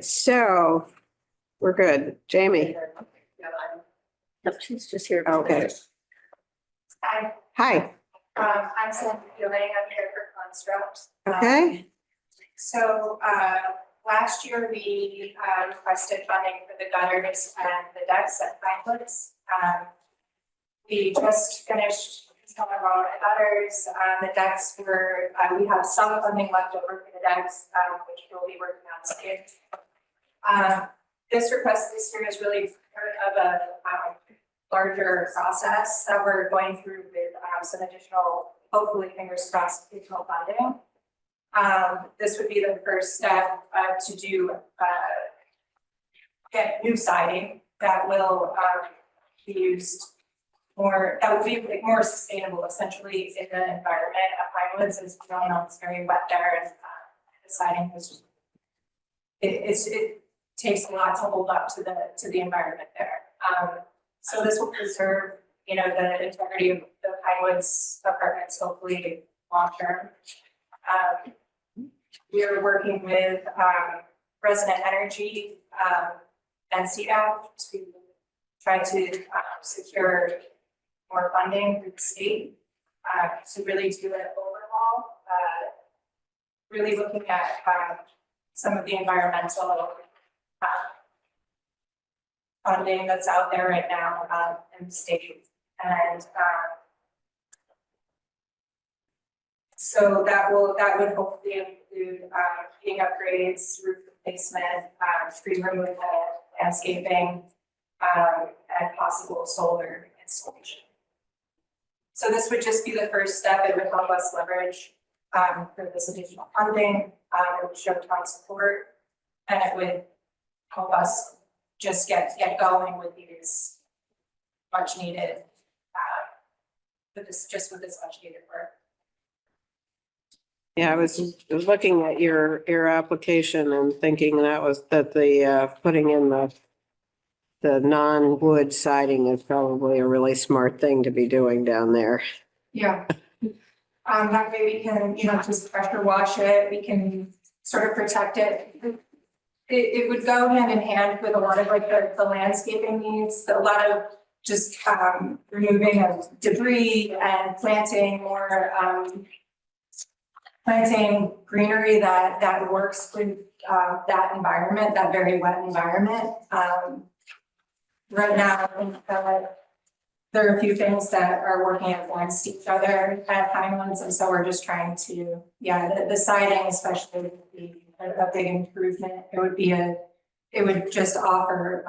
right, so we're good. Jamie? No, she's just here. Okay. Hi, Hi. I'm Sandy Feeling, I'm here for Construct. Okay. So, last year we requested funding for the gutters and the decks at Pinewoods. We just finished some of our gutters, the decks were, we have some funding left over for the decks, which we'll be working on soon. This request this year is really part of a larger process that we're going through with some additional, hopefully fingers crossed, additional funding. This would be the first step to do get new siding that will be used more, that would be more sustainable essentially in the environment at Pinewoods. As you all know, it's very wet there, and the siding is it takes a lot to hold up to the environment there. So this will preserve, you know, the integrity of the Pinewoods apartments, hopefully long term. We are working with Resident Energy and CDAP to try to secure more funding through the state to really do an overhaul, really looking at some of the environmental funding that's out there right now in the state. And so that would hopefully include heating upgrades, roof replacement, tree removal, landscaping, and possible solar installation. So this would just be the first step. It would help us leverage for this additional funding. It would show town support, and it would help us just get going with these much needed, with this much needed work. Yeah, I was looking at your application and thinking that the putting in the non-wood siding is probably a really smart thing to be doing down there. Yeah. That way we can, you know, just pressure wash it. We can sort of protect it. It would go hand in hand with a lot of like the landscaping needs, a lot of just removing of debris and planting more planting greenery that works with that environment, that very wet environment. Right now, there are a few things that are working against each other at Pinewoods, and so we're just trying to, the siding especially would be a big improvement. It would just offer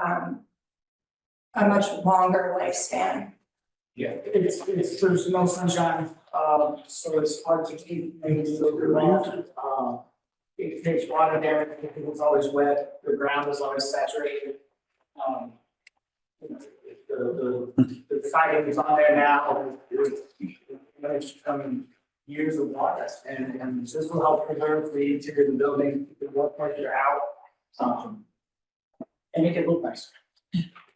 a much longer lifespan. Yeah, there's no sunshine, so it's hard to keep things long. It takes water there, it's always wet, the ground is always saturated. The siding is on there now, it's becoming years of water, and this will help preserve the interior of the building, the work pressure out, and make it look nice.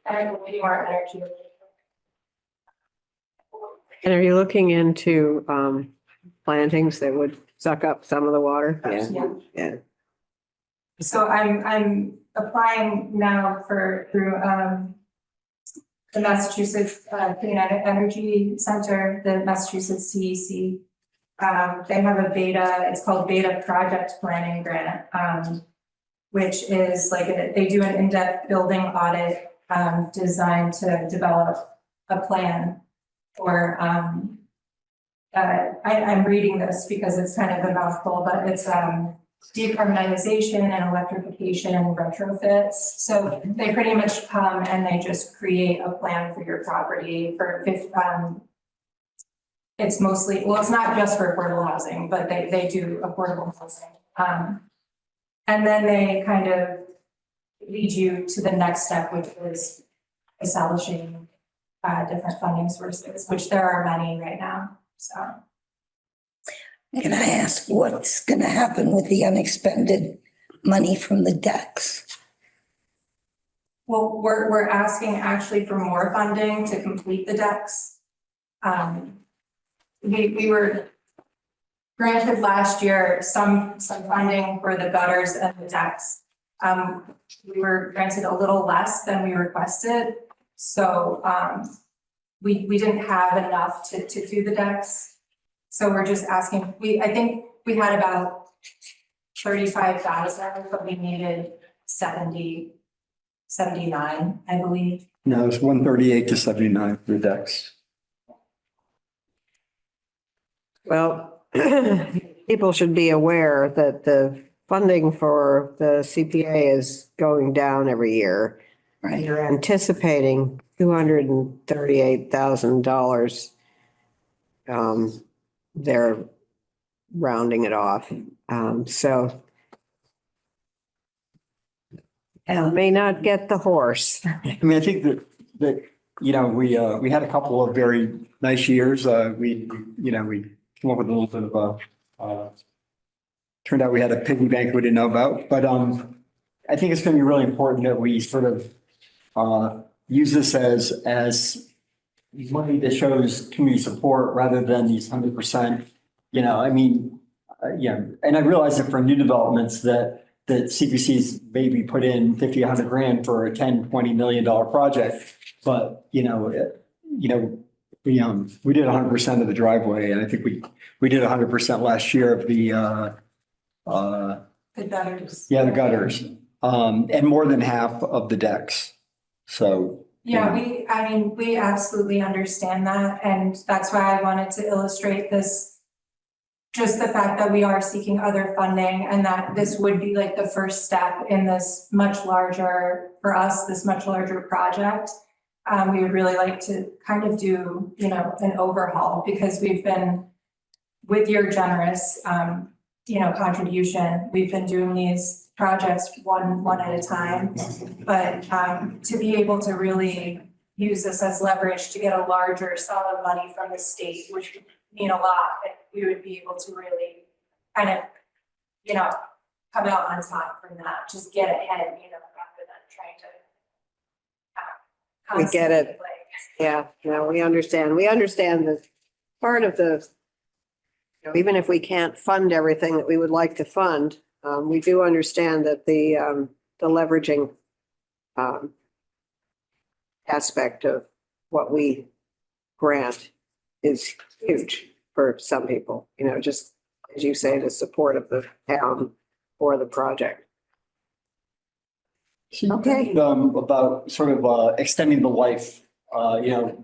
And we'll need more energy. And are you looking into plantings that would suck up some of the water? Yeah. So I'm applying now through the Massachusetts Clean Energy Center, the Massachusetts CEC. They have a beta, it's called Beta Project Planning Grant, which is like they do an in-depth building audit designed to develop a plan for I'm reading this because it's kind of a mouthful, but it's decarbonization and electrification and retrofits. So they pretty much come and they just create a plan for your property for it's mostly, well, it's not just for affordable housing, but they do affordable housing. And then they kind of lead you to the next step, which is establishing different funding sources, which there are many right now, so. Can I ask what's going to happen with the unexpended money from the decks? Well, we're asking actually for more funding to complete the decks. We were granted last year some funding for the gutters and the decks. We were granted a little less than we requested, so, we didn't have enough to do the decks. So we're just asking, I think we had about 35,000, but we needed 79, I believe. No, it's 138 to 79 for decks. Well, people should be aware that the funding for the CPA is going down every year. Right. You're anticipating $238,000. They're rounding it off. So I may not get the horse. I mean, I think that, you know, we had a couple of very nice years. We came up with a little bit of turned out we had a piggy bank we didn't know about, but I think it's going to be really important that we sort of use this as money that shows community support rather than these 100%, you know, I mean, yeah. And I realize that for new developments that CPCs maybe put in 50, 100 grand for a 10, $20 million project. But, we did 100% of the driveway, and I think we did 100% last year of the gutters. the gutters, and more than half of the decks. So. Yeah, we absolutely understand that, and that's why I wanted to illustrate this. Just the fact that we are seeking other funding and that this would be like the first step in this much larger, for us, this much larger project. We would really like to kind of do, an overhaul, because we've been, with your generous, contribution, we've been doing these projects one at a time. But to be able to really use this as leverage to get a larger sum of money from the state, which would mean a lot, and we would be able to really kind of, come out on top from that, just get ahead, rather than trying to. We get it. constantly, Yeah, no, we understand. We understand that part of the, even if we can't fund everything that we would like to fund, we do understand that the leveraging aspect of what we grant is huge for some people, just as you say, the support of the town for the project. Okay. About sort of extending the life, I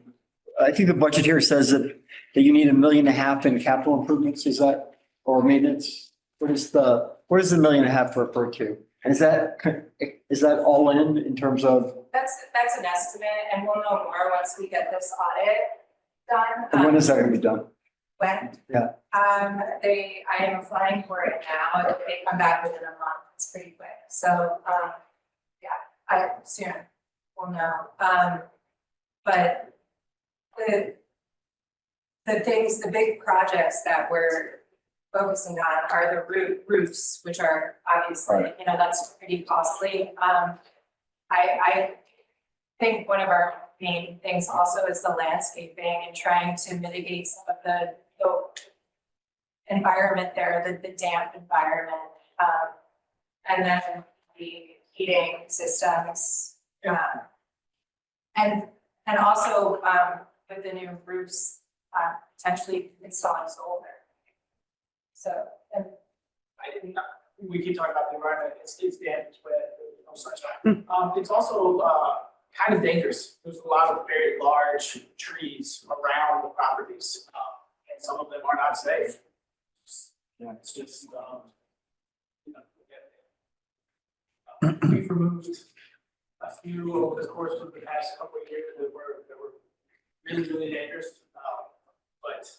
think the budget here says that you need $1.5 million in capital improvements, is that, or maintenance? What is the $1.5 million refer to? Is that all in terms of? That's an estimate, and we'll know more once we get this audit done. And when is that going to be done? When? Yeah. I am applying for it now. If they come back within a month, it's pretty quick. So, soon we'll know. But the big projects that we're focusing on are the roofs, which are obviously, Right. That's pretty costly. I think one of our main things also is the landscaping and trying to mitigate some of the environment there, the damp environment. And then the heating systems, and also with the new roofs, potentially installing solar. So, and We keep talking about the environment, it's damaged with no sunshine. It's also kind of dangerous. There's a lot of very large trees around the properties, and some of them are not safe. Yeah, it's just, we've removed a few over the course of the past couple of years that were really, really dangerous. But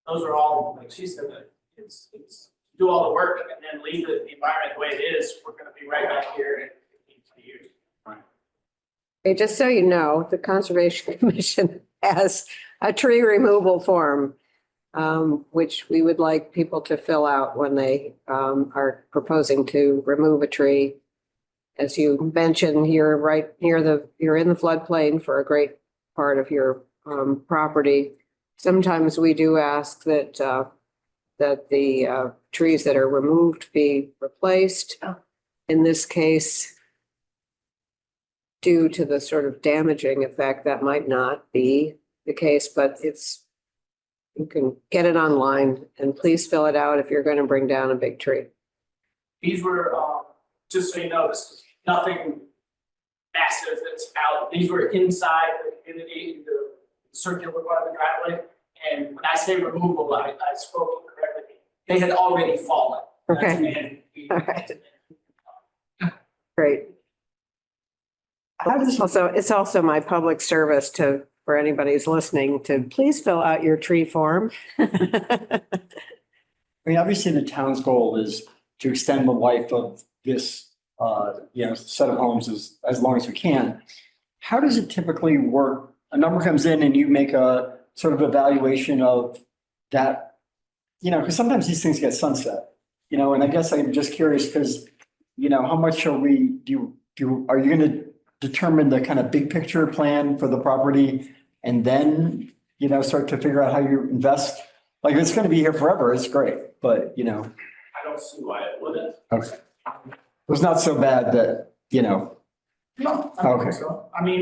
those are all, like she said, that it's do all the work and then leave the environment the way it is. We're going to be right back here in 15 years. Okay, just so you know, the Conservation Commission has a tree removal form, which we would like people to fill out when they are proposing to remove a tree. As you mentioned, you're right near you're in the floodplain for a great part of your property. Sometimes we do ask that the trees that are removed be replaced. in this case, due to the sort of damaging effect, that might not be the case, but you can get it online and please fill it out if you're going to bring down a big tree. These were, just so you know, this is nothing massive that's out. These were inside the community, the circular part of the driveway. And when I say removal, I spoke correctly. They had already fallen. Okay. And All right. Great. How does, Also, it's also my public service for anybody who's listening, to please fill out your tree form. I mean, obviously the town's goal is to extend the life of this, set of homes as long as we can. How does it typically work? A number comes in and you make a sort of evaluation of that, because sometimes these things get sunset, and I guess I'm just curious because, how much are you going to determine the kind of big picture plan for the property and then, start to figure out how you invest? Like, it's going to be here forever. It's great, but, I don't see why it wouldn't. okay. It was not so bad that, No, I don't Okay. think so. I mean,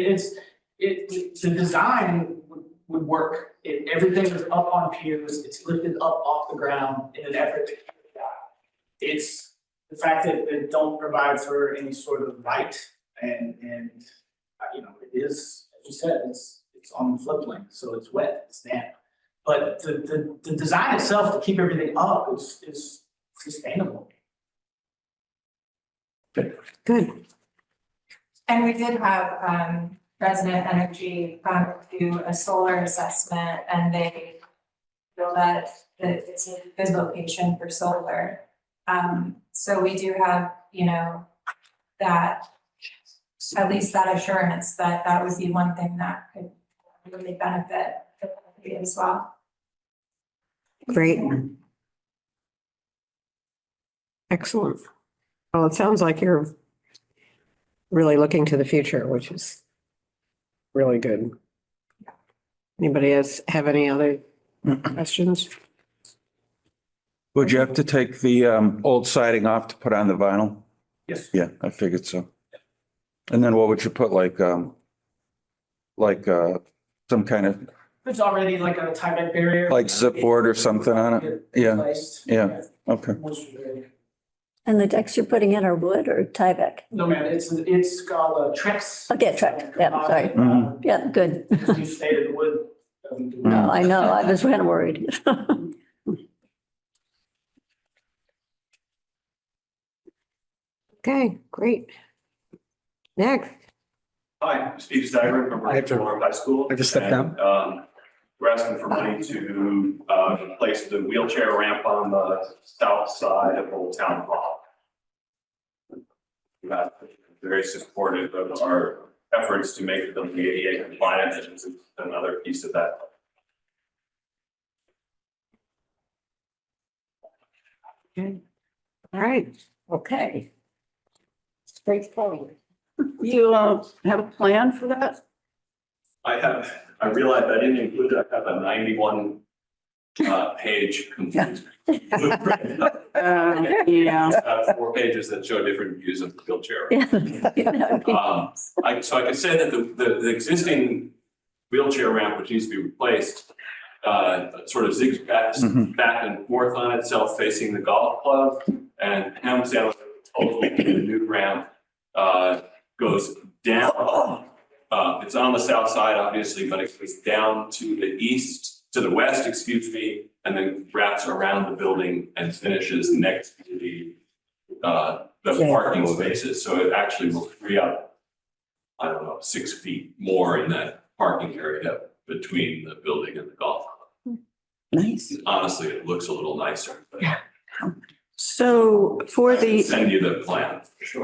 the design would work. Everything is up on piers, it's lifted up off the ground in an effort to keep it down. It's the fact that they don't provide for any sort of light and it is, as you said, it's on the floodplain, so it's wet, it's damp. But the design itself to keep everything up is sustainable. Good. And we did have Resident Energy do a solar assessment, and they feel that it's a good location for solar. So we do have, that, at least that assurance that that would be one thing that could really benefit the community as well. Great. Excellent. Well, it sounds like you're really looking to the future, which is really good. Anybody else have any other questions? Would you have to take the old siding off to put on the vinyl? Yes. Yeah, I figured so. And then what would you put, like some kind of, There's already like a tie-back barrier. like zip board or something on it? Yeah, Replaced. yeah. Okay. Moisture barrier. And the decks you're putting in are wood or Tyvek? No, man, it's called Trex. Okay, Trex, yeah, sorry. Mhm. Yeah, good. You stated wood. doesn't do No, I know, I was kind of worried. Okay, great. Next. Hi, Steve Steiger from I have to- Florida High School. I have to step down. And, we're asking for money to, replace the wheelchair ramp on the south side of Old Town Hall. We're very supportive of our efforts to make the ADA compliant, and this is another piece of that. Okay. All right. Okay. Straightforward. You have a plan for that? I realized I didn't include, I have a 91 page complete blueprint. Yeah. 4 pages that show different views of the wheelchair. Yeah. So I can say that the existing wheelchair ramp, which needs to be replaced, sort of zigzags Mhm. back and forth on itself facing the golf club. And Ham's proposal for the new ramp goes down. It's on the south side, obviously, but it goes down to the west, excuse me, and then wraps around the building and finishes next to the parking spaces. So it actually will free up, 6 feet more in that parking area between the building and the golf club. Nice. Honestly, it looks a little nicer, but So for I can the, send you the plan for sure.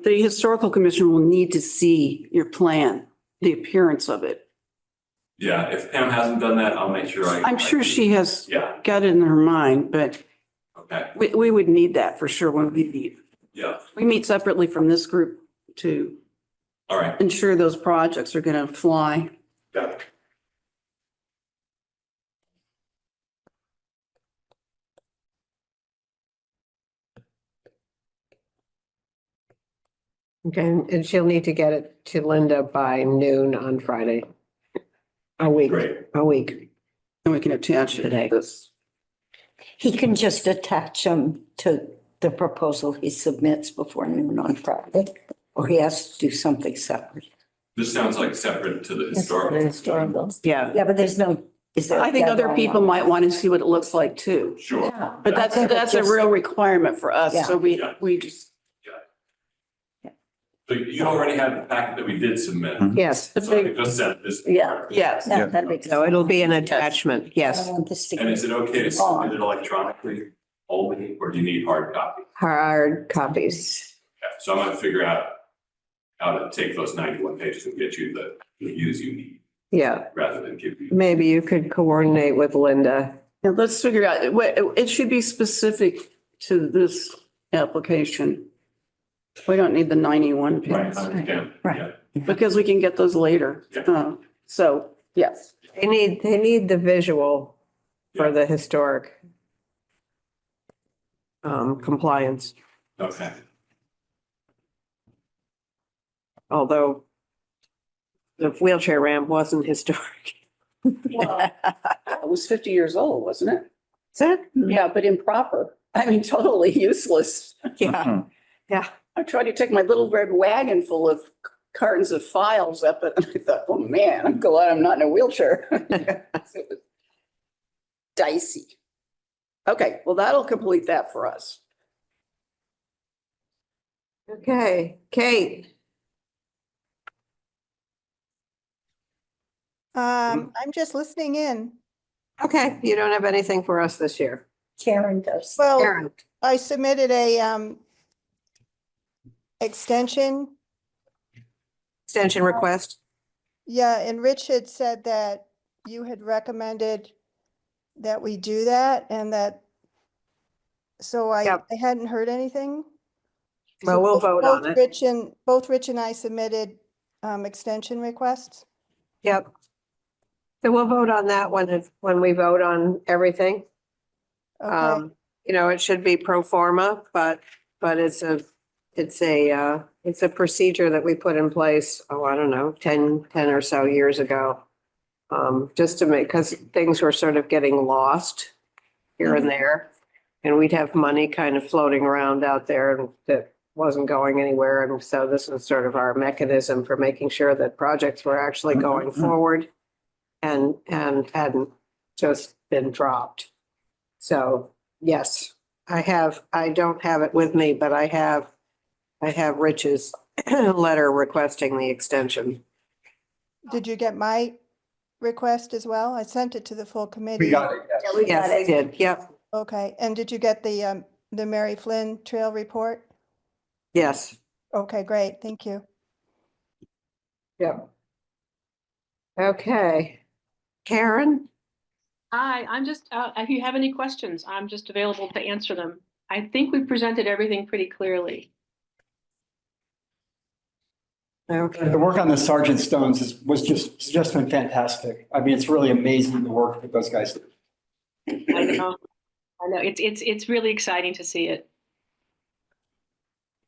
the historical commission will need to see your plan, the appearance of it. Yeah, if Pam hasn't done that, I'll make sure I'm sure she has Yeah, got it in her mind, but okay, we would need that for sure when we meet. yeah, We meet separately from this group to all right, ensure those projects are going to fly. got it. Okay, and she'll need to get it to Linda by noon on Friday. A week, Great. a week. And we can attach it Today. to this. He can just attach them to the proposal he submits before noon on Friday, or he has to do something separate. This sounds like separate to the historical. Historical. Yeah, Yeah, but there's no, is there? I think other deadline people on it? might want to see what it looks like too. Sure. Yeah. But I think that's it's a just- real requirement for us. Yeah. So Yeah. we just, So you already have the packet that we did submit. yes. the So I big, could just send this. yeah, yes. Yeah, that'd be. So it'll be an attachment, I yes. don't want this to. And is it okay to submit it electronically only, or do you need hard copy? Hard copies. Yeah, so I'm gonna figure out how to take those 91 pages and get you the views you need, Yeah, rather than give you. maybe you could coordinate with Linda. And let's figure out, it should be specific to this application. We don't need the 91 Right, pages again, Right. yeah. because we can get those later. Yeah. So, yes. They need the visual for Yeah. the historic compliance, Okay. although the wheelchair ramp wasn't historic. Well, it was 50 years old, wasn't it? Is it? Yeah, but improper. I mean, totally useless. Yeah, yeah. I tried to take my little red wagon full of cartons of files up it, and I thought, oh man, I'm glad I'm not in a wheelchair. It was dicey. Okay, well, that'll complete that for us. Okay, Kate. I'm just listening in. Okay, you don't have anything for us this year. Karen does. Well, Karen, I submitted a extension. extension request? Yeah, and Rich had said that you had recommended that we do that and that, so I Yep. hadn't heard anything. Well, So we'll both- vote on it. Both Rich and I submitted extension requests. Yep. So we'll vote on that when we vote on everything. Okay, You know, it should be pro forma, but it's a procedure that we put in place, oh, I don't know, 10 or so years ago. Just to make, because things were sort of getting lost here and there. And we'd have money kind of floating around out there that wasn't going anywhere. And so this was sort of our mechanism for making sure that projects were actually going forward and hadn't just been dropped. So, yes, I don't have it with me, but I have Rich's letter requesting the extension. did you get my request as well? I sent it to the full committee. We got it, yes. Yeah, we Yes, got I it. did. Yep, Okay, and did you get the Mary Flynn Trail report? yes, Okay, great, thank you. yep. Okay. Karen? Hi, I'm just, if you have any questions, I'm just available to answer them. I think we presented everything pretty clearly. Okay. The work on the Sergeant Stones was just been fantastic. I mean, it's really amazing the work that those guys did. I know, it's really exciting to see it.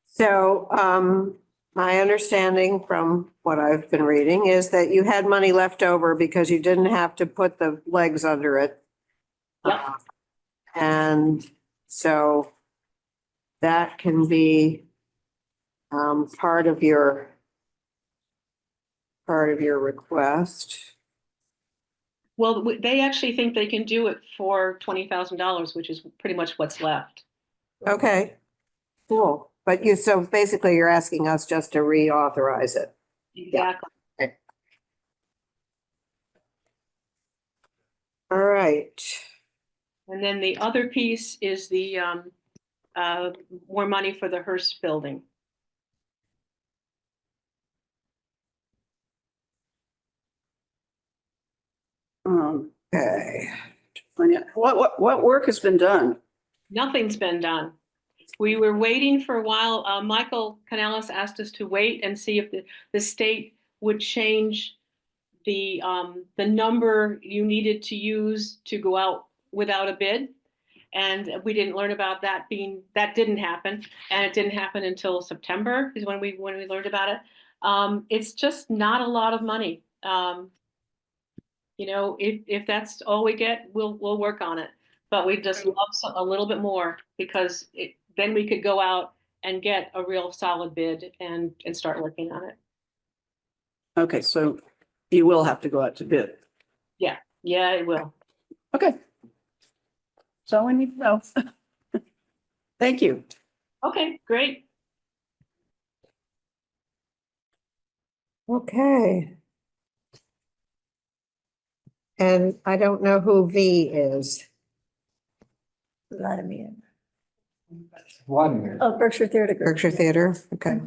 So, my understanding from what I've been reading is that you had money left over because you didn't have to put the legs under it. Yep. And so that can be part of your request. Well, they actually think they can do it for $20,000, which is pretty much what's left. Okay, cool. But so basically you're asking us just to reauthorize it. Exactly. All right. And then the other piece is the more money for the Hearst building. Okay. What work has been done? Nothing's been done. We were waiting for a while. Michael Canales asked us to wait and see if the state would change the number you needed to use to go out without a bid. And we didn't learn about that that didn't happen. And it didn't happen until September is when we learned about it. It's just not a lot of money. If that's all we get, we'll work on it. But we just love a little bit more because then we could go out and get a real solid bid and start working on it. Okay, so you will have to go out to bid. Yeah, it will. Okay. That's all I need to know. Thank you. Okay, great. Okay. And I don't know who V is. Vladimir. Vladimir. Oh, Berkshire Theater Group. Berkshire Theater, okay.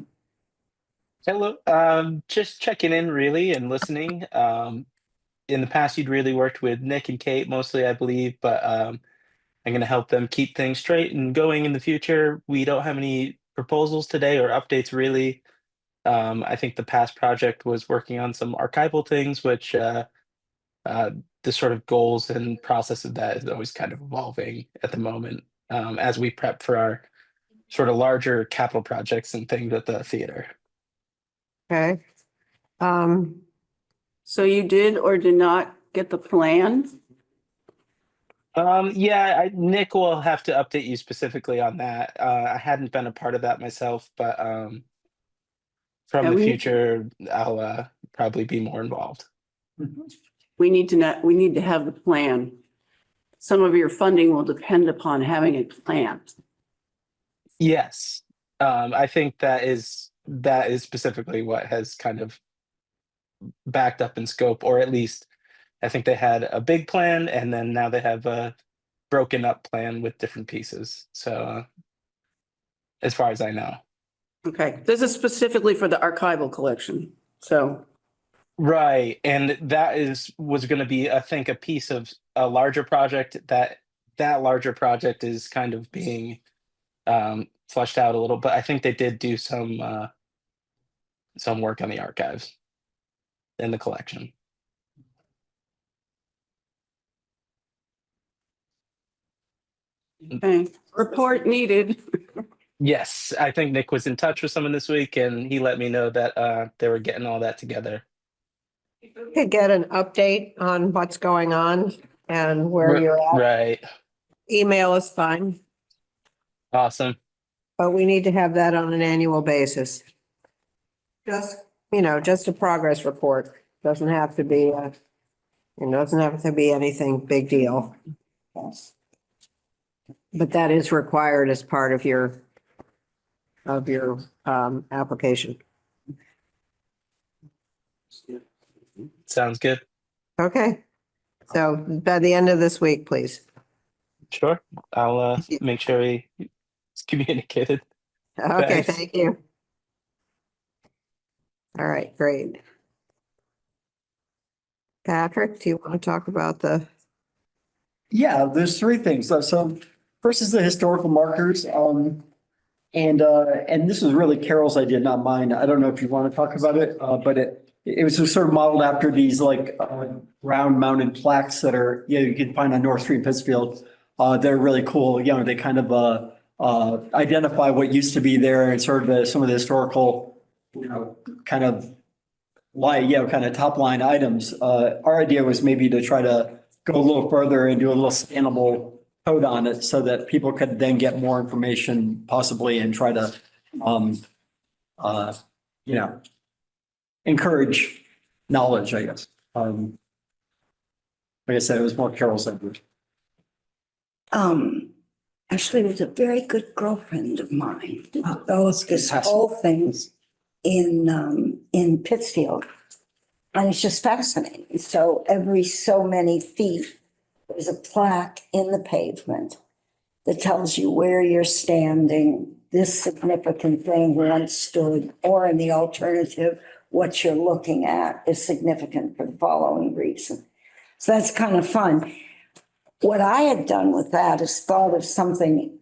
Hello, just checking in really and listening. In the past, you'd really worked with Nick and Kate mostly, I believe, but I'm going to help them keep things straight and going in the future. We don't have any proposals today or updates really. I think the past project was working on some archival things, which the sort of goals and process of that is always kind of evolving at the moment as we prep for our sort of larger capital projects and things at the theater. Okay. So you did or did not get the plan? Yeah, Nick will have to update you specifically on that. I hadn't been a part of that myself, but from Yeah, the we- future, I'll probably be more involved. We need to have the plan. Some of your funding will depend upon having a plan. Yes, I think that is specifically what has kind of backed up in scope, or at least I think they had a big plan, and then now they have a broken up plan with different pieces. So, as far as I know. Okay, this is specifically for the archival collection, so. Right, and was going to be, I think, a piece of a larger project. That larger project is kind of being fleshed out a little, but I think they did do some work on the archives and the collection. Okay, report needed. Yes, I think Nick was in touch with someone this week, and he let me know that they were getting all that together. Could get an update on what's going on and where you're at. Right. Email is fine, Awesome. but we need to have that on an annual basis. Just a progress report. Doesn't have to be anything big deal. But that is required as part of your application. Sounds good. Okay. So by the end of this week, please. Sure. I'll make sure it's communicated. Okay, Thanks. thank you. All right, great. Patrick, do you want to talk about the? Yeah, there's three things. So first is the historical markers. And this was really Carol's idea, not mine. I don't know if you want to talk about it, but it was sort of modeled after these like round mounted plaques that are, you can find on North Street, Pittsfield. They're really cool. They kind of identify what used to be there and sort of some of the historical, kind of kind of top line items. Our idea was maybe to try to go a little further and do a little scannable code on it so that people could then get more information possibly and try to, encourage knowledge, I guess. Like I said, it was more Carol's idea. Actually, it was a very good girlfriend of mine who developed this whole thing in Pittsfield. And it's just fascinating. So every so many feet, there's a plaque in the pavement that tells you where you're standing, this significant thing once stood, or in the alternative, what you're looking at is significant for the following reason. So that's kind of fun. What I had done with that is thought of something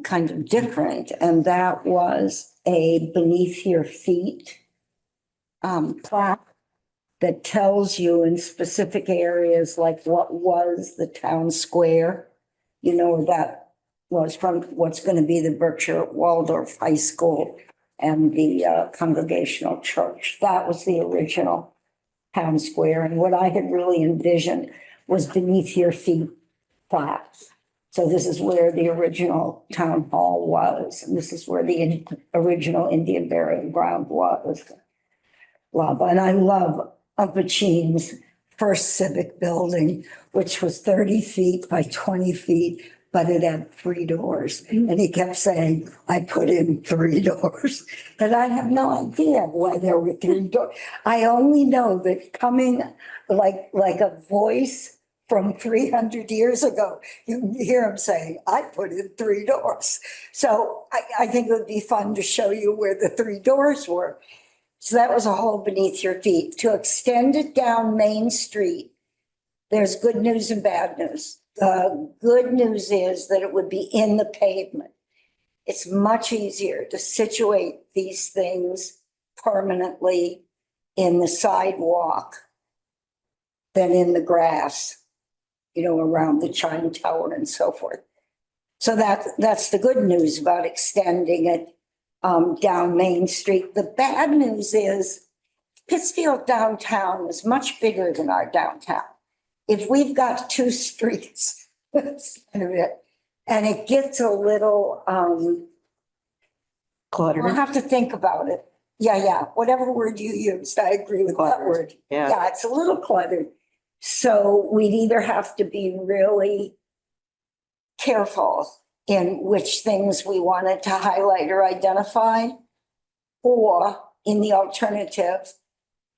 kind of different, and that was a beneath your feet plaque that tells you in specific areas like what was the town square you know, that was from what's going to be the Berkshire Waldorf High School and the Congregational Church. That was the original town square. And what I had really envisioned was beneath your feet flats. So this is where the original town hall was, and this is where the original Indian burial ground was. Blah, blah. And I love Uncle Chene's first civic building, which was 30 feet by 20 feet, but it had 3 doors. And he kept saying, I put in 3 doors. And I have no idea why there were 3 doors. I only know that coming like a voice from 300 years ago, you hear him saying, I put in 3 doors. So I think it would be fun to show you where the 3 doors were. So that was a hole beneath your feet. To extend it down Main Street, there's good news and bad news. The good news is that it would be in the pavement. It's much easier to situate these things permanently in the sidewalk than in the grass, you know, around the chime tower and so forth. So that's the good news about extending it down Main Street. The bad news is Pittsfield downtown is much bigger than our downtown. If we've got 2 streets, that's kind of it. And it gets a little, Clutter. we'll have to think about it. Yeah, whatever word you used, I agree with that word. Yeah. Yeah, it's a little cluttered. So we'd either have to be really careful in which things we wanted to highlight or identify, or in the alternative,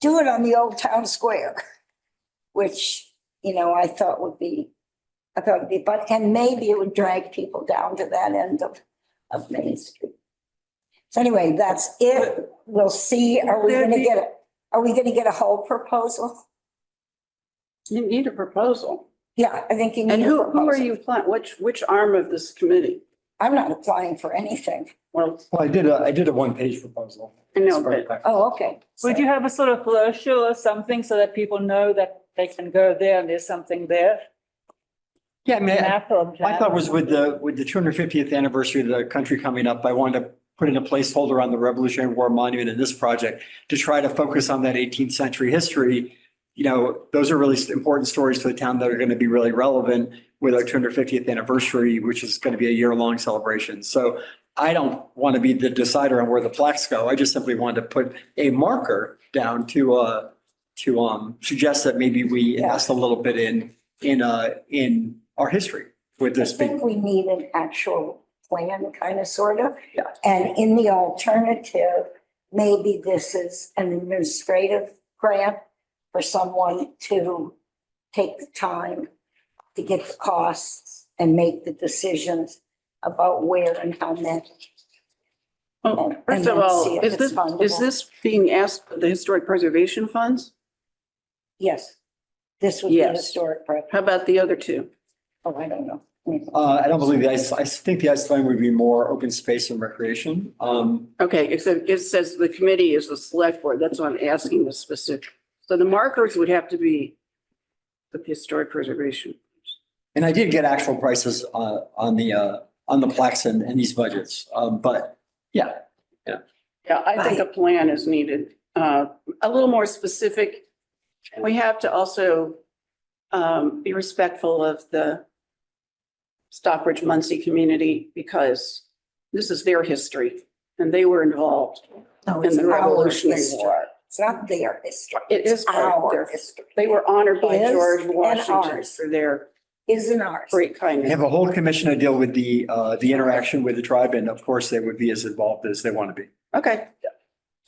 do it on the old town square, which, you know, I thought would be fun. And maybe it would drag people down to that end of Main Street. So anyway, that's it. We'll see. Are we gonna get a whole proposal? You need a proposal. Yeah, I think you need And a who are proposal. you applying, which arm of this committee? I'm not applying for anything. Well, Well, I did a 1-page proposal. I know, but Oh, okay. Would you have a sort of brochure or something so that people know that they can go there and there's something there? Yeah, I mean, Map or my plan? thought was with the 250th anniversary of the country coming up, I wanted to put in a placeholder on the Revolutionary War Monument in this project to try to focus on that 18th century history. You know, those are really important stories for the town that are going to be really relevant with our 250th anniversary, which is going to be a year-long celebration. So I don't want to be the decider on where the plaques go. I just simply wanted to put a marker down to suggest that maybe we invest a little bit in our history with I this big. think we need an actual plan, kind of, sort of. Yeah. And in the alternative, maybe this is an administrative grant for someone to take the time to get the costs and make the decisions about where and how many. well, And first of then all, see if is it's this, fundable. is this being asked for the historic preservation funds? Yes, this would be Yes. historic. How about the other 2? Oh, I don't know. I don't believe the ice, I think the ice line would be more open space and recreation. Okay, it says the committee is the select board. That's why I'm asking the specific. So the markers would have to be the historic preservation. And I did get actual prices on the plaques and these budgets. But yeah, Yeah, I think a plan is needed, a little more specific. And we have to also be respectful of the Stockbridge Muncie community because this is their history and they were involved No, in it's the our Revolutionary history. War. It's not their history. It is It's part of our their history. They were honored by Is George and Washington ours. for their Isn't ours. great I kindness. have a whole commission to deal with the interaction with the tribe. And of course, they would be as involved as they want to be. Okay,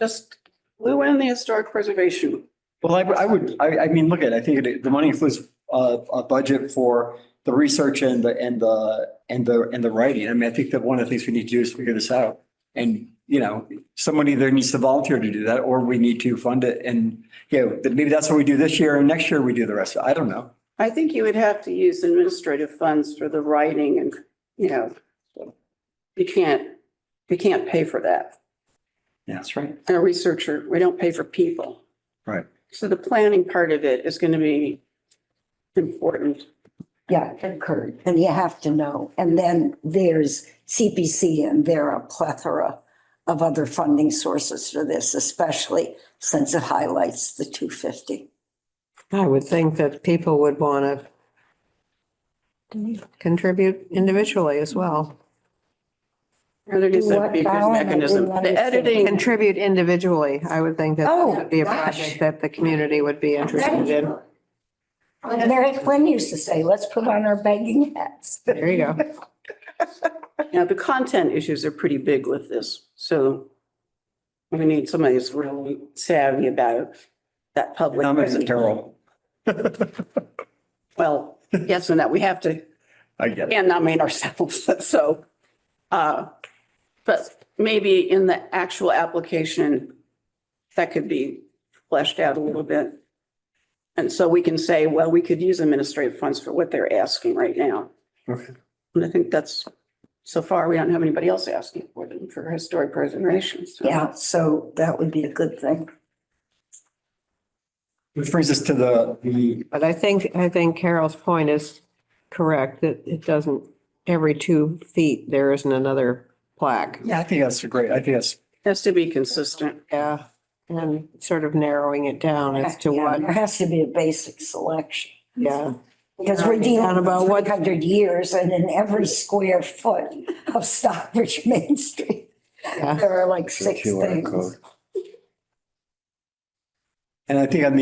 just, we win the historic preservation. Well, I mean, look at, I think the money includes a budget for the research and the writing. I mean, I think that one of the things we need to do is figure this out. And, you know, someone either needs to volunteer to do that or we need to fund it. And, you know, maybe that's what we do this year and next year we do the rest. I don't know. I think you would have to use administrative funds for the writing and, you know, you can't pay for that. Yeah, that's right. A researcher, we don't pay for people. Right. So the planning part of it is going to be important. Yeah, occurred, and you have to know. And then there's CPC, and there are a plethora of other funding sources for this, especially since it highlights the 250. I would think that people would want to contribute individually as well. There needs to What, be a good Alan? I mechanism. didn't The understand. editing, Contribute individually. I would think that Oh, would be a gosh. project that the community would be interested in. Mary Flynn used to say, let's put on our begging hats. There you go. now the content issues are pretty big with this, so we need somebody who's really savvy about that public. I'm a Carol. Well, yes and no, we have to, I get it. can't nominate ourselves, so, but maybe in the actual application, that could be fleshed out a little bit. And so we can say, well, we could use administrative funds for what they're asking right now. Okay. And I think that's, so far, we don't have anybody else asking for them for historic preservation. So. Yeah, so that would be a good thing. Which brings us to the But I think Carol's point is correct, that it doesn't, every 2 feet, there isn't another plaque. yeah, I think that's great. I think that's, Has to be consistent. Yeah, and sort of narrowing it down as to Yeah, what, there has to be a basic selection. yeah. Because we're dealing Down about with what- 100 years, and in every square foot of Stockbridge Main Street, Yeah. there are like 6 things. and I think on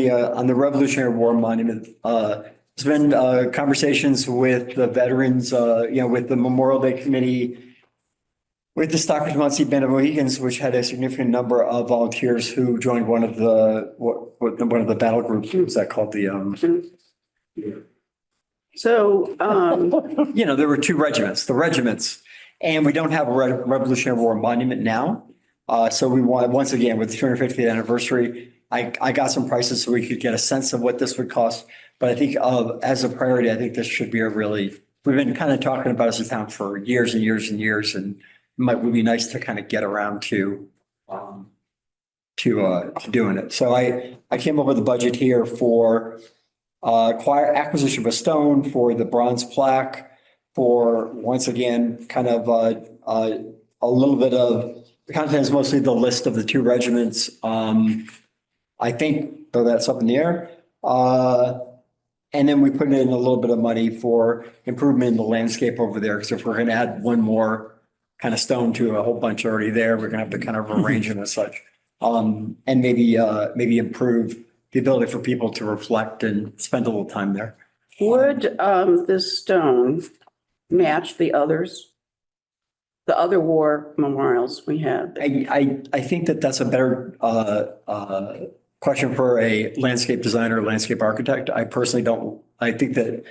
the Revolutionary War Monument, there's been conversations with the veterans, with the Memorial Day Committee, with the Stockbridge Muncie Band of Mohicans, which had a significant number of volunteers who joined one of the battle groups. What's that called? So, There were 2 regiments, and we don't have a Revolutionary War monument now. So we want, once again, with the 250th anniversary, I got some prices so we could get a sense of what this would cost. But I think as a priority, I think this should be we've been kind of talking about as a town for years and years and years, and would be nice to kind of get around to doing it. So I came up with a budget here for acquisition of a stone, for the bronze plaque, for, once again, kind of a little bit of, the content is mostly the list of the 2 regiments. I think, though that's up in the air. And then we put in a little bit of money for improvement in the landscape over there, because if we're going to add one more kind of stone to a whole bunch already there, we're going to have to kind of arrange them as such. And maybe improve the ability for people to reflect and spend a little time there. would this stone match the others? The other war memorials we have? I think that's a better question for a landscape designer, landscape architect. I personally don't, I think that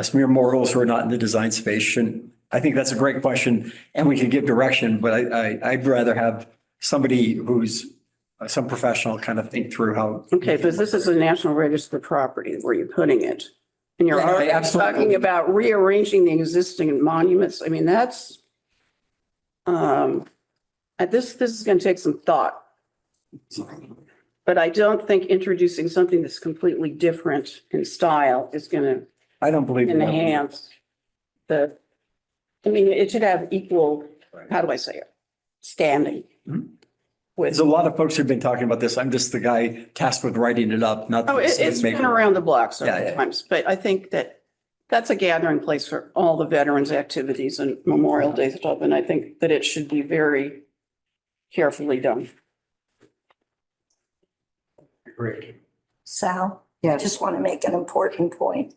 smear mortals who are not in the design space shouldn't, I think that's a great question, and we can give direction, but I'd rather have somebody who's some professional kind of think through how. Okay, but this is a National Register property where you're putting it. And you're Yeah, already absolutely. talking about rearranging the existing monuments. I mean, that's, this is going to take some thought. But I don't think introducing something that's completely different in style is going to I don't believe. enhance it should have equal, how do I say it? Standing. Mhm. With, There's a lot of folks who've been talking about this. I'm just the guy tasked with writing it up, not. it's been around the block Yeah, several yeah. times, but I think that's a gathering place for all the veterans' activities and Memorial Day stuff, and I think that it should be very carefully done. Great. Sal? I Yes. just want to make an important point.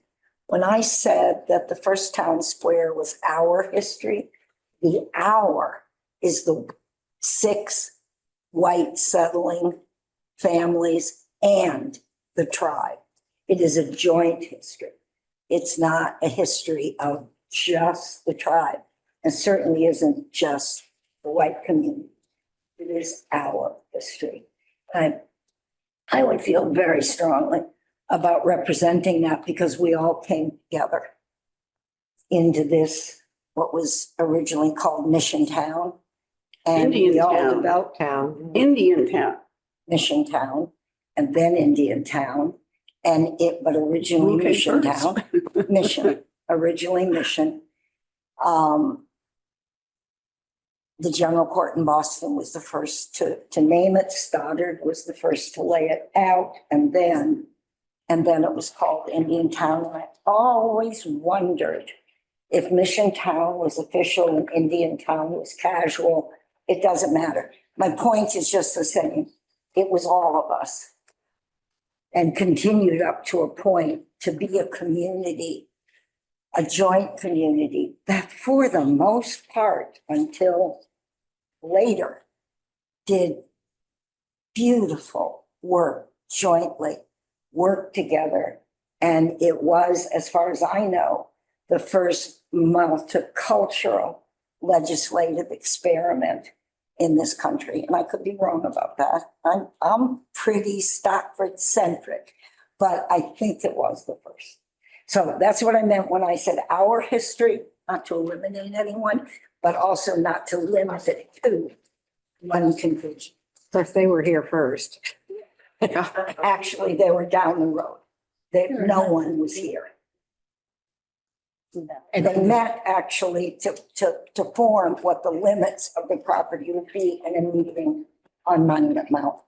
When I said that the first town square was our history, the our is the 6 white settling families and the tribe. It is a joint history. It's not a history of just the tribe, and certainly isn't just the white community. It is our history. I would feel very strongly about representing that, because we all came together into this, what was originally called Mission Town. And we Indian all Town. developed Town. Indian Town. Mission Town and then Indian Town. But originally Who came Mission first? Town, Mission. originally Mission. The General Court in Boston was the first to name it. Stoddard was the first to lay it out, and then it was called Indian Town. And I always wondered if Mission Town was official and Indian Town was casual. It doesn't matter. My point is just the same. It was all of us, and continued up to a point to be a community, a joint community that for the most part, until later, did beautiful work jointly, work together. And it was, as far as I know, the first multicultural legislative experiment in this country. And I could be wrong about that. I'm pretty Stockbridge centric, but I think it was the first. So that's what I meant when I said our history, not to eliminate anyone, but also not to limit it to one conclusion. If they were here first. Actually, they were down the road. No one was here. And they met actually to form what the limits of the property would be in a meeting on Monument Mountain.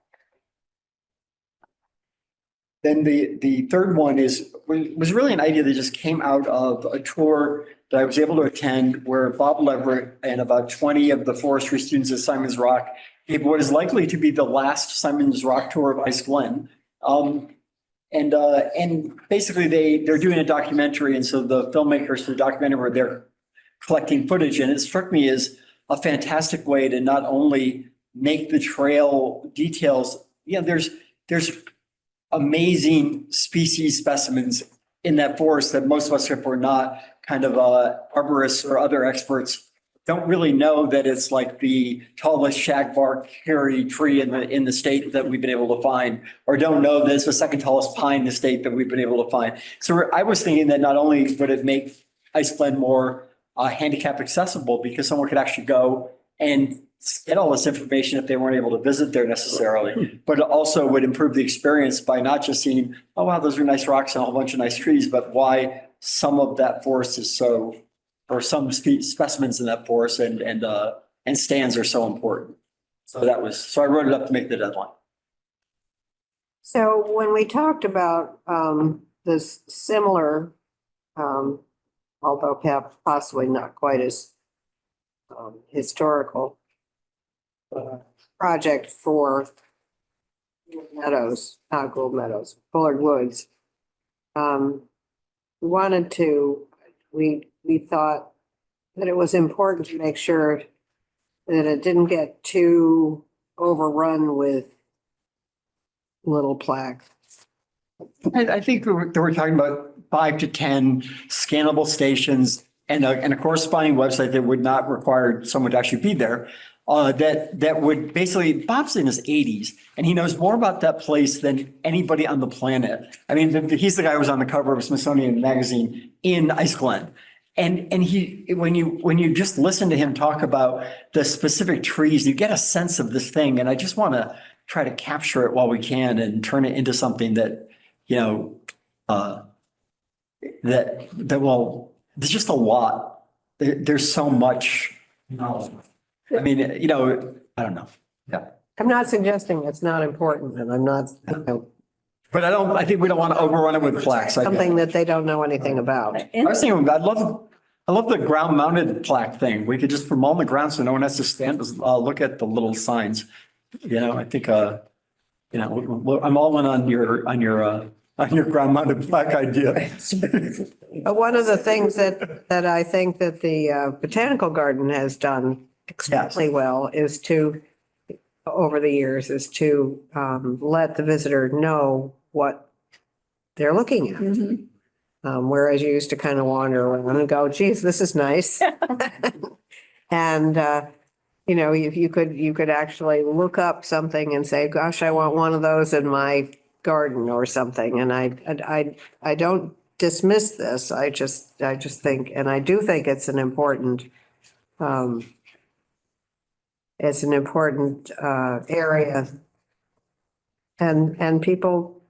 Then the third one was really an idea that just came out of a tour that I was able to attend where Bob Leverett and about 20 of the forestry students at Simon's Rock gave what is likely to be the last Simon's Rock tour of Ice Glen. And basically they're doing a documentary. And so the filmmakers for the documentary were there collecting footage. And it struck me as a fantastic way to not only make the trail details, there's amazing species specimens in that forest that most of us, if we're not kind of arborists or other experts, don't really know that it's like the tallest shagbark hairy tree in the state that we've been able to find, or don't know that it's the second tallest pine in the state that we've been able to find. So I was thinking that not only would it make Ice Glen more handicap accessible because someone could actually go and get all this information if they weren't able to visit there necessarily, but it also would improve the experience by not just seeing, oh, wow, those are nice rocks and a whole bunch of nice trees, but why some of that forest is so, or some specimens in that forest and stands are so important. So I wrote it up to make the deadline. So when we talked about this similar, although possibly not quite as historical project for Meadows, not Gold Meadows, Bullard Woods, we thought that it was important to make sure that it didn't get too overrun with little plaques. I think they were talking about 5 to 10 scannable stations and a corresponding website that would not require someone to actually be there. That would basically, Bob's in his 80s and he knows more about that place than anybody on the planet. I mean, he's the guy who was on the cover of Smithsonian Magazine in Ice Glen. And when you just listen to him talk about the specific trees, you get a sense of this thing. And I just want to try to capture it while we can and turn it into something that, there's just a lot. There's so much knowledge. I mean, I don't know. Yeah. I'm not suggesting it's not important, and I'm not, But I think we don't want to overrun it with plaques. something that they don't know anything about. I was thinking, I love the ground mounted plaque thing. We could just put them on the ground so no one has to stand, look at the little signs. I think, I'm all in on your ground mounted plaque idea. But one of the things that I think that the Botanical Garden has done extremely well is over the years, let the visitor know what they're looking at. Whereas you used to kind of wander around and go, geez, this is nice. And, you could actually look up something and say, gosh, I want one of those in my garden or something. And I don't dismiss this. I just think, and I do think it's an important, area. And people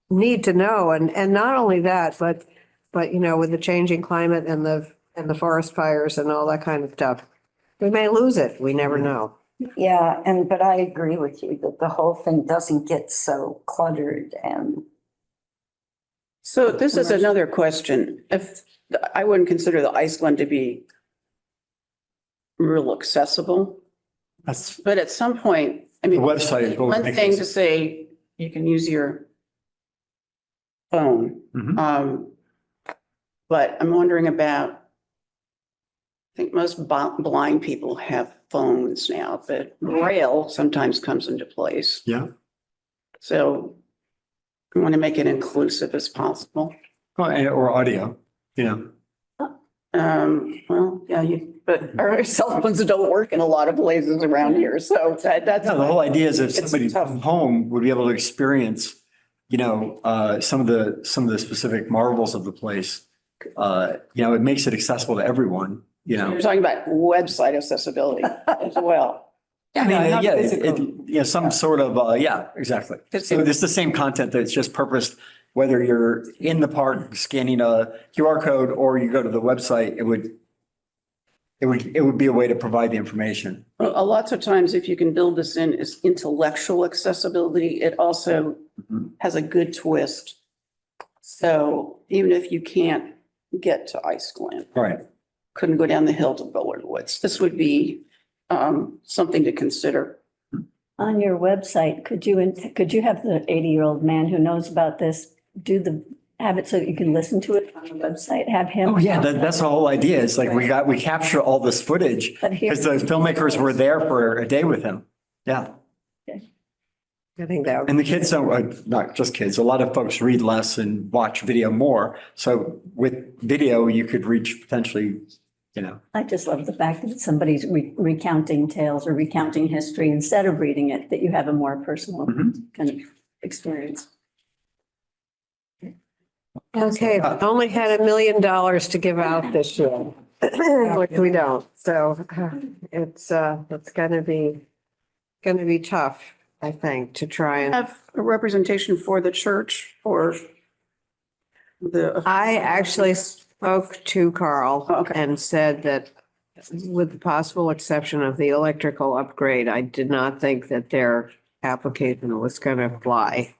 need to know. And not only that, but but with the changing climate and the forest fires and all that kind of stuff, we may lose it. We never know. Yeah, but I agree with you that the whole thing doesn't get so cluttered and. So this is another question. If, I wouldn't consider the Iceland to be real accessible, That's but at some point, I the mean, website. is what one makes thing it- to say, you can use your phone. Mhm. But I'm wondering about, I think most blind people have phones now, but Braille sometimes comes into place. Yeah. So I want to make it inclusive as possible. Or audio, Well, yeah, but our cell phones don't work in a lot of places around here, so that's. No, the whole idea is if It's somebody tough. from home would be able to experience, some of the specific marvels of the place. It makes it accessible to everyone, You're talking about website accessibility as well. I mean, not yeah, physical. some sort of, yeah, exactly. So it's the same content that's just purposed, whether you're in the park scanning a QR code or you go to the website, it would be a way to provide the information. Well, lots of times, if you can build this in as intellectual accessibility, it also has a good twist. So even if you can't get to Iceland, All right. couldn't go down the hill to Bullard Woods, this would be something to consider. On your website, could you have the 80-year-old man who knows about this, have it so that you can listen to it on the website, have him? Oh, yeah, that's the whole idea. It's like we capture all this footage But here- because the filmmakers were there for a day with him. Yeah. I think that would And the kids don't, not just kids, a lot of folks read less and watch video more. So with video, you could reach potentially, I just love the fact that somebody's recounting tales or recounting history instead of reading it, that you have a more personal kind of experience. Okay, if we only had $1 million to give out this year, which we don't. So it's gonna be tough, I think, to try and. Have a representation for the church or the. I actually spoke to Carl Okay. and said that with the possible exception of the electrical upgrade, I did not think that their application was gonna fly.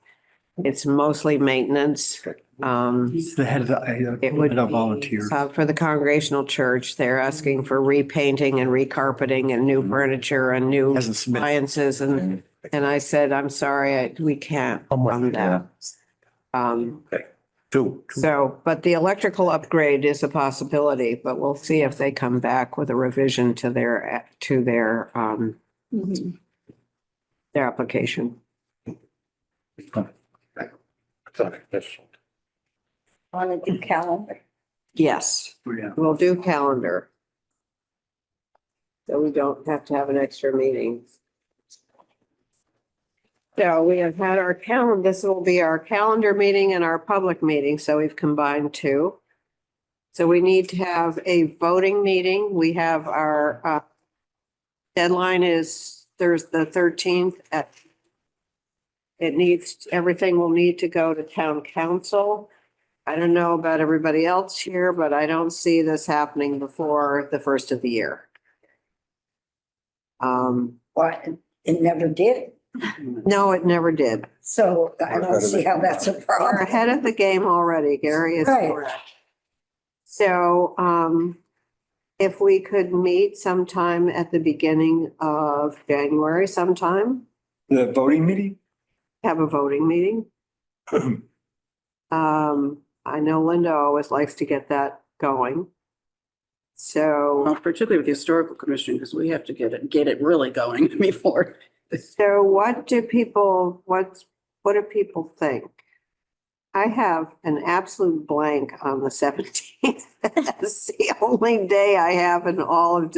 It's mostly maintenance. he's the head of It would the be, volunteers. for the Congregational Church, they're asking for repainting and recarpeting and new furniture and new Hasn't submitted. appliances and I said, I'm sorry, we can't fund that. So, but the electrical upgrade is a possibility, but we'll see if they come back with a revision to their application. Want to do calendar? Yes, Yeah. we'll do calendar. So we don't have to have an extra meeting. So we have had our calendar, this will be our calendar meeting and our public meeting, so we've combined two. So we need to have a voting meeting. We have our deadline is Thursday, the 13th everything will need to go to town council. I don't know about everybody else here, but I don't see this happening before the first of the year. Well, it never did. No, it never did. So I don't see how that's a We're problem. ahead of the game already. Gary is Right. correct. So, if we could meet sometime at the beginning of January sometime, The voting meeting? have a voting meeting. I know Linda always likes to get that going. So, Well, particularly with the historical commission, because we have to get it really going before. what do people think? I have an absolute blank on the 17th. That's the only day I have in all of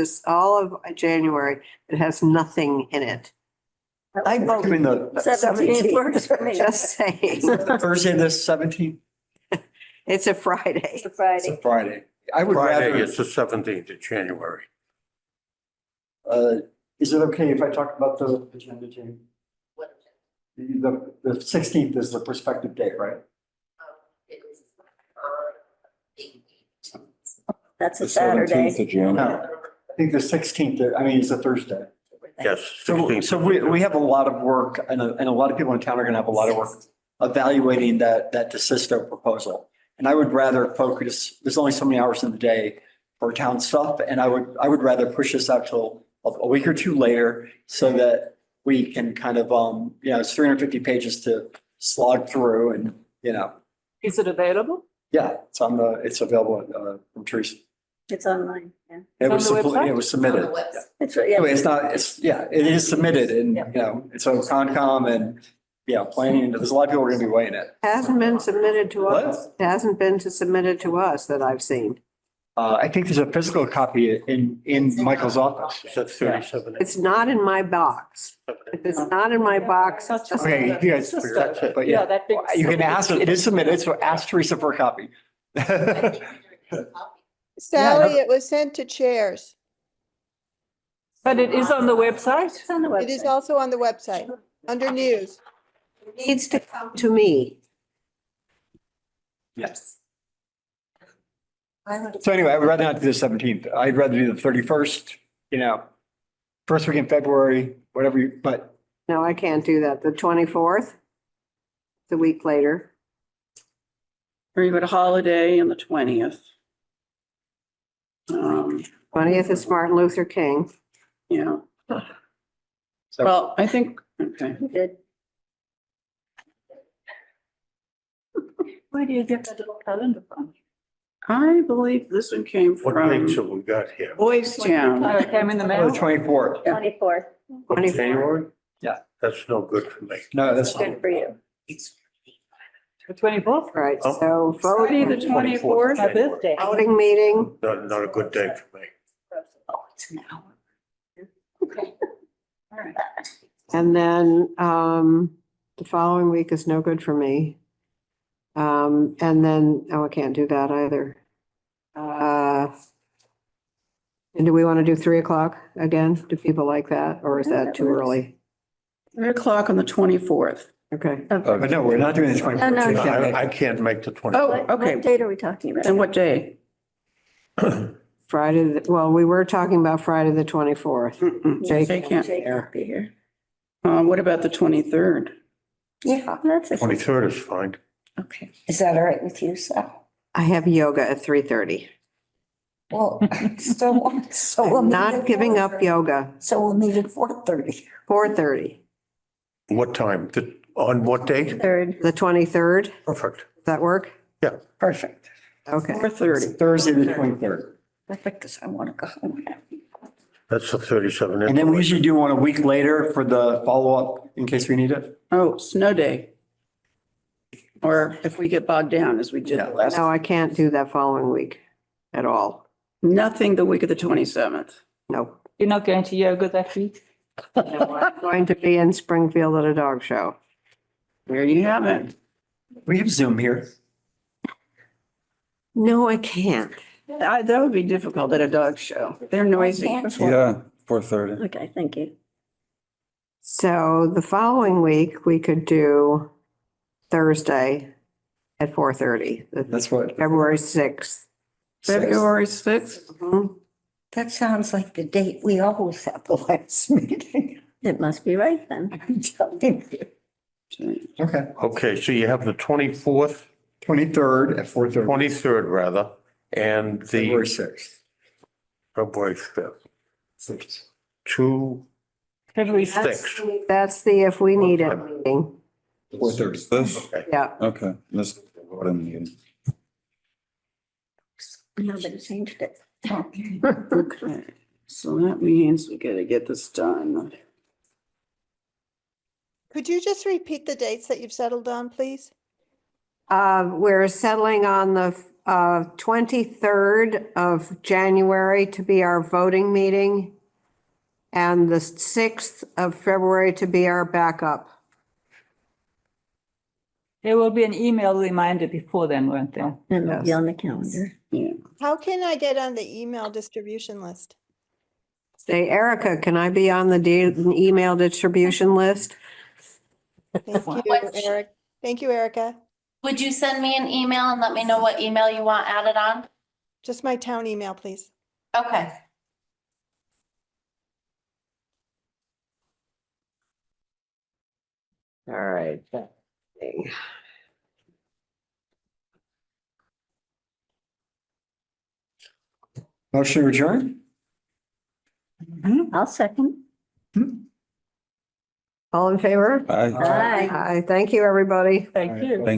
January. It has nothing in it. I vote Between the 17th works for me. Just saying. Thursday, the 17th, It's a Friday. It's a it's Friday. a Friday. I would Friday, rather, it's the 17th of January. is it okay if I talk about the agenda, Jamie? The 16th is the prospective date, right? That's a The 17th Saturday. of January. No, I think the 16th, I mean, it's a Thursday. Yes. So 16th. we have a lot of work and a lot of people in town are going to have a lot of work evaluating that DeSisto proposal. And I would rather focus, there's only so many hours in the day for town stuff. And I would rather push this out till a week or two later so that we can kind of, it's 350 pages to slog through and, Is it available? yeah, it's available from Teresa. It's online, yeah. It It's on the website? it was submitted. It's, Anyway, yeah, it is submitted and, Yeah. it's on Concom and, planning, there's a lot of people who are gonna be weighing it. Hasn't been submitted to What? us. It hasn't been submitted to us that I've seen. I think there's a physical copy in Michael's office. Is that 37? It's not in my box. If it's not in my box, it's just- Okay, you guys figure it out, but yeah, that big. you can ask, it is submitted, so ask Teresa for a copy. Sally, it was sent to chairs. But it is on the website? it's on the It is website. also on the website, under news. It needs to come to me. Yes. So anyway, I would rather not do the 17th. I'd rather do the 31st, first week in February, whatever, but No, I can't do that. The 24th, the week later. Or you got a holiday on the 20th. 20th is Martin Luther King. Yeah, so well, I think, okay. Good. Where do you get that little calendar from? I believe this one came What from dates have we got here? Boys Town. Oh, it came in the mail? the 24th. 24th, What, January? Yeah. That's no good for me. No, that's good for you. The 24th? Right, Oh. so Friday, voting, the 24th. My birthday. voting meeting, Not a good day for me. Oh, it's an hour. Okay. All right. and then the following week is no good for me. And then, I can't do that either. And do we want to do 3:00 again? Do people like that, or is that too early? 3:00 on the 24th. Okay, But no, we're not doing the 24th. No, so you no. can't make it. I can't make the 20. Oh, What okay. date are we talking about? And what day? Friday, well, we were talking about Friday, the 24th. Jake Jake can't Jake be can't be here. What about the 23rd? Yeah, that's it. 23rd is fine. Okay. Is that all right with you, Sal? I have yoga at 3:30. Well, so we'll I'm meet not at giving up 4:30. yoga. So we'll meet at 4:30. 4:30, What time? On what date? Third. the 23rd, does Perfect. that work? Yeah. Perfect. Okay. 4:30. Thursday, the 23rd. Perfect, because I want to go home. That's the 37. And then we usually do one a week later for the follow-up in case we need it. Oh, snow day. Or if we get bogged down as we did Yeah. last, No, I can't do that following week at all. nothing the week of the 27th. No. You're not going to yoga that week? No, I'm going to be in Springfield at a dog show. There you have it. We have Zoom here. No, I can't. That would be difficult at a dog show. They're noisy. Yeah, 4:30. Okay, thank you. So the following week, we could do Thursday at 4:30, That's what. February 6th. February 6th. Mhm. That sounds like the date we always have the last meeting. It must be right then. I'm telling you. Okay. Okay, so you have the 24th, 23rd at 4:30. 23rd rather, and February the 6th. February 5th. 6th. 2, February That's 6. That's the if we need it meeting. 4:30. This, Yeah. okay, this, what I'm meeting. Nobody changed it. Okay, so that means we gotta get this done. Could you just repeat the dates that you've settled on, please? We're settling on the 23rd of January to be our voting meeting and the 6th of February to be our backup. There will be an email reminder before then, won't there? And it'll be on the calendar. How can I get on the email distribution list? Say, Erica, can I be on the email distribution list? Thank you, Eric. Thank you, Erica. Would you send me an email and let me know what email you want added on? Just my town email, please. Okay. All right. Motion to adjourn? I'll second. All in favor? Aye. Aye. Aye. Thank you, everybody. Thank you.